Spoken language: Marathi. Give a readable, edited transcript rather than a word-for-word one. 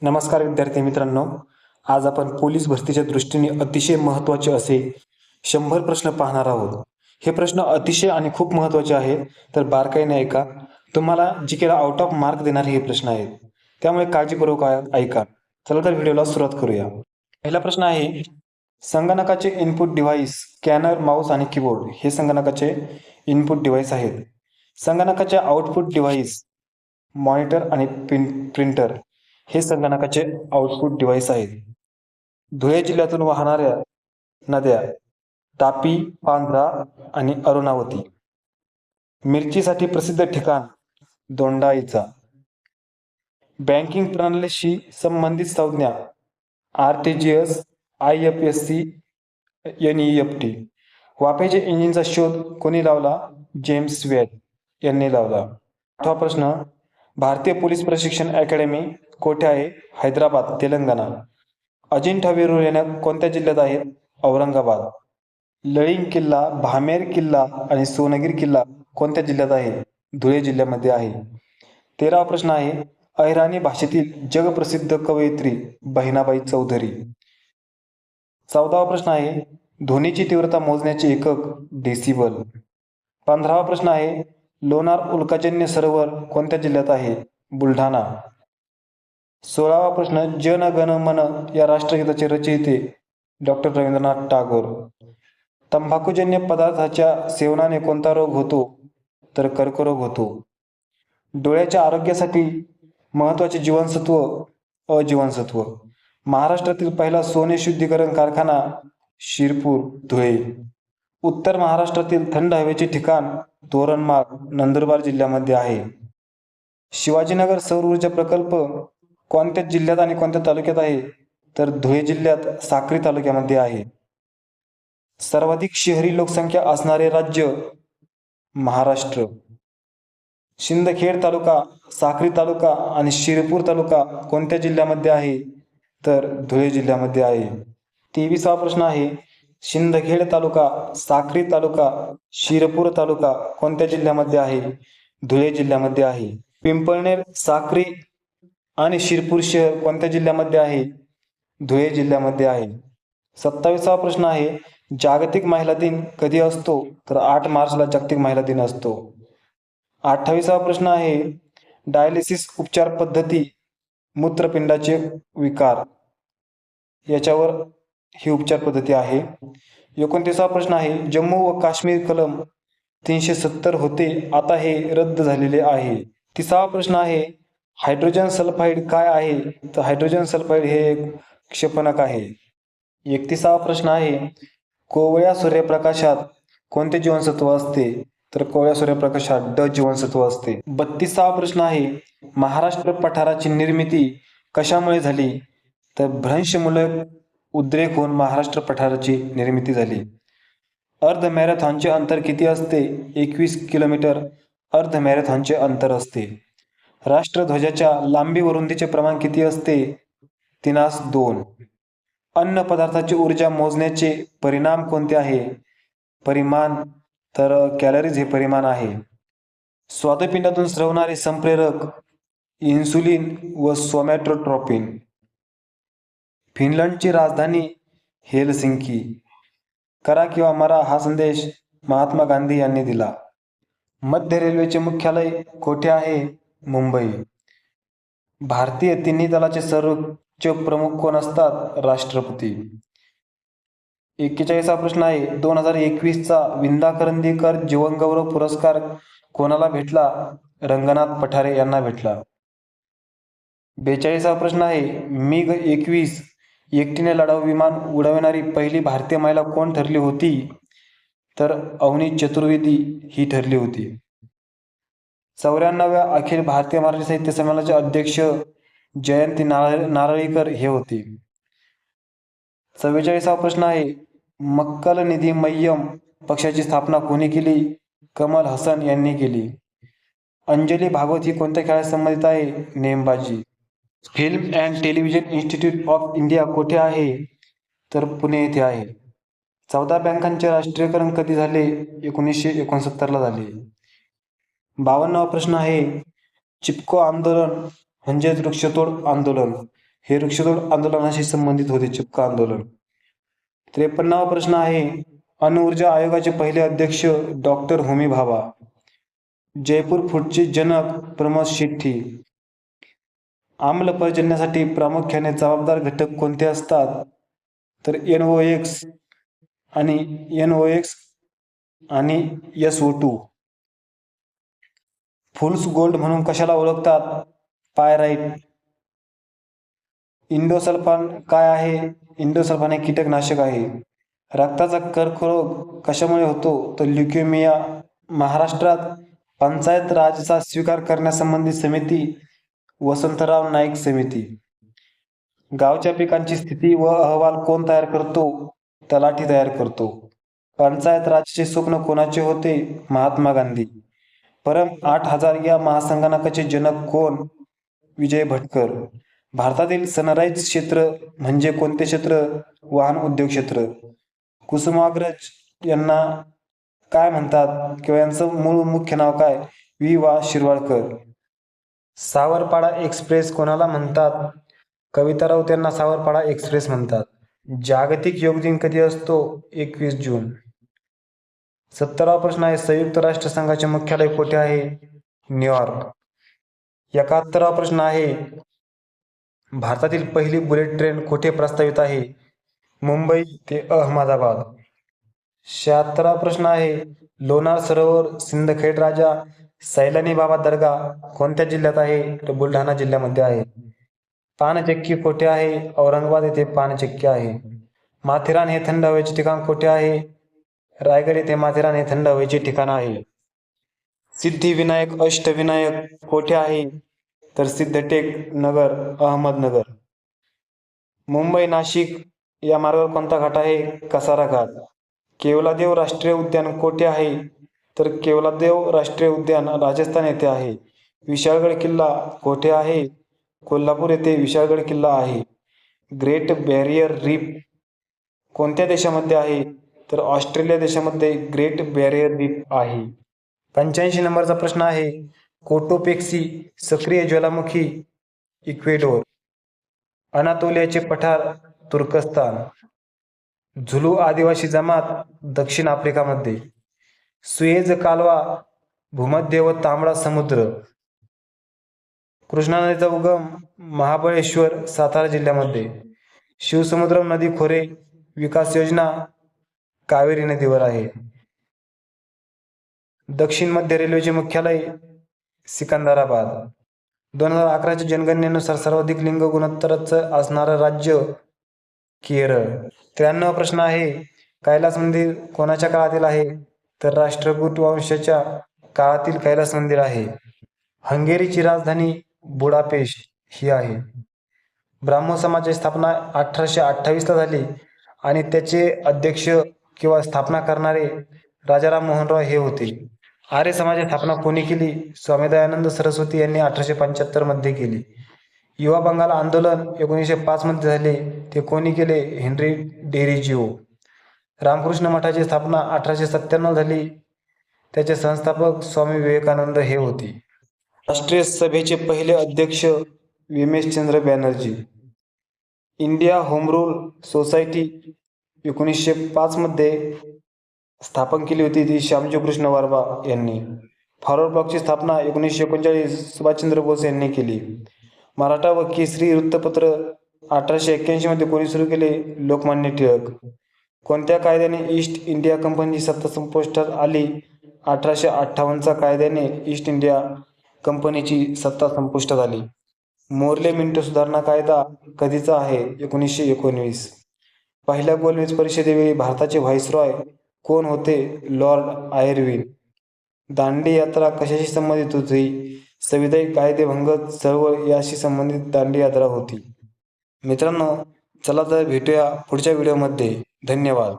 नमस्कार विद्यार्थी मित्रांनो. आज आपण पोलीस भरतीच्या दृष्टीने अतिशय महत्त्वाचे असे 100 प्रश्न पाहणार आहोत. हे प्रश्न अतिशय आणि खूप महत्त्वाचे आहेत. तर बारकाईने ऐका. तुम्हाला जीकेला आउट ऑफ मार्क देणारे हे प्रश्न आहेत. त्यामुळे काळजीपूर्वक ऐका. चला तर व्हिडिओला सुरुवात करूया. पहिला प्रश्न आहे, संगणकाचे इनपुट डिव्हाइस स्कॅनर, माऊस आणि कीबोर्ड हे संगणकाचे इनपुट डिव्हाइस आहेत. संगणकाचे आउटपुट डिव्हाइस मॉनिटर आणि प्रिंटर हे संगणकाचे आउटपुट डिव्हाइस आहेत. धुळे जिल्ह्यातून वाहणाऱ्या नद्या तापी, पांझरा आणि अरुणावती. मिरचीसाठी प्रसिद्ध ठिकाण दोंडाईचा. बँकिंग प्रणालीशी संबंधित संज्ञा RTGS, IFSC, NEFT. वाफेच्या इंजिनचा शोध कोणी लावला? जेम्स वेब यांनी लावला. 8वा प्रश्न, भारतीय पोलीस प्रशिक्षण अकॅडमी कोठे आहे? हैदराबाद, तेलंगणा. अजिंठा वेरूळ लेण्या कोणत्या जिल्ह्यात आहेत? औरंगाबाद. लळिंग किल्ला, भामेर किल्ला आणि सोनगिर किल्ला कोणत्या जिल्ह्यात आहे? धुळे जिल्ह्यामध्ये आहे. 13वा प्रश्न आहे, अहिराणी भाषेतील जगप्रसिद्ध कवयित्री बहिणाबाई चौधरी. 14वा प्रश्न आहे, ध्वनीची तीव्रता मोजण्याचे एकक डेसिबल. 15वा प्रश्न आहे, लोणार उल्काजन्य सरोवर कोणत्या जिल्ह्यात आहे? बुलढाणा. 16वा प्रश्न, जन गण मन या राष्ट्रगीताचे रचयिते डॉक्टर रवींद्रनाथ टागोर. तंबाखूजन्य पदार्थाच्या सेवनाने कोणता रोग होतो? तर कर्करोग होतो. डोळ्याच्या आरोग्यासाठी महत्त्वाचे जीवनसत्व अजीवनसत्व. महाराष्ट्रातील पहिला सोने शुद्धीकरण कारखाना शिरपूर, धुळे. उत्तर महाराष्ट्रातील थंड हवेचे ठिकाण तोरणमाळ, नंदुरबार जिल्ह्यामध्ये आहे. शिवाजीनगर सौर ऊर्जा प्रकल्प कोणत्या जिल्ह्यात आणि कोणत्या तालुक्यात आहे? तर धुळे जिल्ह्यात साक्री तालुक्यामध्ये आहे. सर्वाधिक शहरी लोकसंख्या असणारे राज्य महाराष्ट्र. शिंदखेड तालुका, साक्री तालुका आणि शिरपूर तालुका कोणत्या जिल्ह्यामध्ये आहे? तर धुळे जिल्ह्यामध्ये आहे. 23वा प्रश्न आहे, शिंदखेड तालुका, साक्री तालुका, शिरपूर तालुका कोणत्या जिल्ह्यामध्ये आहे? धुळे जिल्ह्यामध्ये आहे. पिंपळनेर, साक्री आणि शिरपूर शहर कोणत्या जिल्ह्यामध्ये आहे? धुळे जिल्ह्यामध्ये आहे. 27वा प्रश्न आहे, जागतिक महिला दिन कधी असतो? तर 8 मार्चला जागतिक महिला दिन असतो. 28वा प्रश्न आहे, डायलिसिस उपचार पद्धती मूत्रपिंडाचे विकार याच्यावर ही उपचार पद्धती आहे. 29वा प्रश्न आहे, जम्मू व काश्मीर कलम 370 होते, आता हे रद्द झालेले आहे. 30वा प्रश्न आहे, हायड्रोजन सल्फाइड काय आहे? तर हायड्रोजन सल्फाइड हे एक क्षपणक आहे. 31वा प्रश्न आहे, कोवळ्या सूर्यप्रकाशात कोणते जीवनसत्व असते? तर कोवळ्या सूर्यप्रकाशात ड जीवनसत्व असते. 32वा प्रश्न आहे, महाराष्ट्र पठाराची निर्मिती कशामुळे झाली? तर भ्रंशमूलक उद्रेक होऊन महाराष्ट्र पठाराची निर्मिती झाली. अर्ध मॅरेथॉनचे अंतर किती असते? 21 किलोमीटर अर्ध मॅरेथॉनचे अंतर असते. राष्ट्रध्वजाच्या लांबी व रुंदीचे प्रमाण किती असते? 3:2. अन्न पदार्थाची ऊर्जा मोजण्याचे परिमाण कोणते आहे? परिमाण तर कॅलरीज हे परिमाण आहे. स्वादुपिंडातून स्रवणारे संप्रेरक इन्सुलिन व सोमॅटोट्रोपिन. फिनलंडची राजधानी हेलसिंकी. करा किंवा मरा हा संदेश महात्मा गांधी यांनी दिला. मध्य रेल्वेचे मुख्यालय कोठे आहे? मुंबई. भारतीय तिन्ही दलाचे सर्वोच्च प्रमुख कोण असतात? राष्ट्रपती. 41वा प्रश्न आहे, 2021चा विंदा करंदीकर जीवनगौरव पुरस्कार कोणाला भेटला? रंगनाथ पठारे यांना भेटला. 42वा प्रश्न आहे, MiG-21 एकटीने लढाऊ विमान उडवणारी पहिली भारतीय महिला कोण ठरली होती? तर अवनी चतुर्वेदी ही ठरली होती. 94व्या अखिल भारतीय मराठी साहित्य संमेलनाचे अध्यक्ष जयंती नारळीकर हे होते. 44वा प्रश्न आहे, मक्कल निधी मय्यम पक्षाची स्थापना कोणी केली? कमल हसन यांनी केली. अंजली भागवत ही कोणत्या खेळात संबंधित आहे? नेमबाजी. Film and television institute of India कोठे आहे? तर पुणे येथे आहे. 14 बँकांचे राष्ट्रीयकरण कधी झाले? 1969ला झाले. 52वा प्रश्न आहे, चिपको आंदोलन म्हणजेच वृक्षतोड आंदोलन हे वृक्षतोड आंदोलनाशी संबंधित होते, चक्का आंदोलन. 53वा प्रश्न आहे, अणुऊर्जा आयोगाचे पहिले अध्यक्ष डॉक्टर होमी भाभा. जयपूर फूडचे जनक प्रमोद शेट्टी. आम्ल पर्जन्यासाठी प्रामुख्याने जबाबदार घटक कोणते असतात? तर NOx आणि SO2. फुल्स गोल्ड म्हणून कशाला ओळखतात? पायराइट. इंडोसल्फान काय आहे? इंडोसल्फान हे कीटकनाशक आहे. रक्ताचा कर्करोग कशामुळे होतो? तर ल्युकेमिया. महाराष्ट्रात पंचायत राजचा स्वीकार करण्यासंबंधी समिती वसंतराव नाईक समिती. गावच्या पिकांची स्थिती व अहवाल कोण तयार करतो? तलाठी तयार करतो. पंचायत राजचे स्वप्न कोणाचे होते? महात्मा गांधी. परम 8000 या महासंगणकाचे जनक कोण? विजय भटकर. भारतातील सनराइज क्षेत्र म्हणजे कोणते क्षेत्र? वाहन उद्योग क्षेत्र. कुसुमाग्रज यांना काय म्हणतात किंवा यांचं मूळ मुख्य नाव काय? वा शिरवाडकर. सावरपाडा एक्सप्रेस कोणाला म्हणतात? कविता राऊत यांना सावरपाडा एक्सप्रेस म्हणतात. जागतिक योग दिन कधी असतो? 21 जून. 70वा प्रश्न आहे, संयुक्त राष्ट्र संघाचे मुख्यालय कोठे आहे? न्यूयॉर्क. 71वा प्रश्न आहे, भारतातील पहिली बुलेट ट्रेन कोठे प्रस्तावित आहे? मुंबई ते अहमदाबाद. 76वा प्रश्न आहे, लोणार सरोवर, सिंदखेड राजा, सैलानी बाबा दर्गा कोणत्या जिल्ह्यात आहे? तर बुलढाणा जिल्ह्यामध्ये आहे. पानचक्की कोठे आहे? औरंगाबाद येथे पानचक्की आहे. माथेरान हे थंड हवेचे ठिकाण कोठे आहे? रायगड येथे माथेरान हे थंड हवेचे ठिकाण आहे. सिद्धिविनायक अष्टविनायक कोठे आहे? तर सिद्धटेक नगर, अहमदनगर. मुंबई नाशिक या मार्गावर कोणता घाट आहे? कसारा घाट. केवलादेव राष्ट्रीय उद्यान कोठे आहे? तर केवलादेव राष्ट्रीय उद्यान राजस्थान येथे आहे. विशाळगड किल्ला कोठे आहे? कोल्हापूर येथे विशाळगड किल्ला आहे. ग्रेट बॅरियर रीफ कोणत्या देशामध्ये आहे? तर ऑस्ट्रेलिया देशामध्ये ग्रेट बॅरियर रीफ आहे. 85 नंबरचा प्रश्न आहे, कोटोपेक्सी सक्रिय ज्वालामुखी इक्वेडोर. अनातोलियाचे पठार तुर्कस्तान. झुलू आदिवासी जमात दक्षिण आफ्रिकामध्ये. सुएझ कालवा भूमध्य व तांबडा समुद्र. कृष्णा नदीचा उगम महाबळेश्वर सातारा जिल्ह्यामध्ये. शिवसमुद्रम नदी खोरे विकास योजना कावेरी नदीवर आहे. दक्षिण मध्य रेल्वेचे मुख्यालय सिकंदराबाद. 2011च्या जनगणनेनुसार सर्वाधिक लिंग गुणोत्तरच असणारं राज्य केरळ. 93वा प्रश्न आहे, कैलास मंदिर कोणाच्या काळातील आहे? तर राष्ट्रकूट वंशाच्या काळातील कैलास मंदिर आहे. हंगेरीची राजधानी बुडापेस्ट ही आहे. ब्राह्मो समाजाची स्थापना 1828 ला झाली आणि त्याचे अध्यक्ष किंवा स्थापना करणारे राजाराम मोहन रॉय हे होते. आर्य समाजाची स्थापना कोणी केली? स्वामी दयानंद सरस्वती यांनी 1875 मध्ये केली. युवा बंगाल आंदोलन 1905 मध्ये झाले, ते कोणी केले? हेनरी डेरिजिओ. रामकृष्ण मठाची स्थापना 1897 झाली, त्याचे संस्थापक स्वामी विवेकानंद हे होते. राष्ट्रीय सभेचे पहिले अध्यक्ष Womeshchandra Banerjee. India home rule society 1905 मध्ये स्थापन केली होती, ती श्यामजी कृष्ण वर्मा यांनी. फॉरवर्ड ब्लॉकची स्थापना 1939 सुभाषचंद्र बोस यांनी केली. मराठा व केसरी वृत्तपत्र 1881 मध्ये कोणी सुरू केले? लोकमान्य टिळक. कोणत्या कायद्याने ईस्ट इंडिया कंपनीची सत्ता संपुष्टात आली? 1858चा कायद्याने ईस्ट इंडिया कंपनीची सत्ता संपुष्टात आली. मोर्ले मिंटो सुधारणा कायदा कधीचा आहे? 1919. पहिल्या गोलमेज परिषदेवेळी भारताचे व्हाईसरॉय कोण होते? Lord Irwin. दांडी यात्रा कशाशी संबंधित होती? संविधानिक कायदेभंग चळवळ याशी संबंधित दांडी यात्रा होती. मित्रांनो, चला तर भेटूया पुढच्या व्हिडिओमध्ये. धन्यवाद.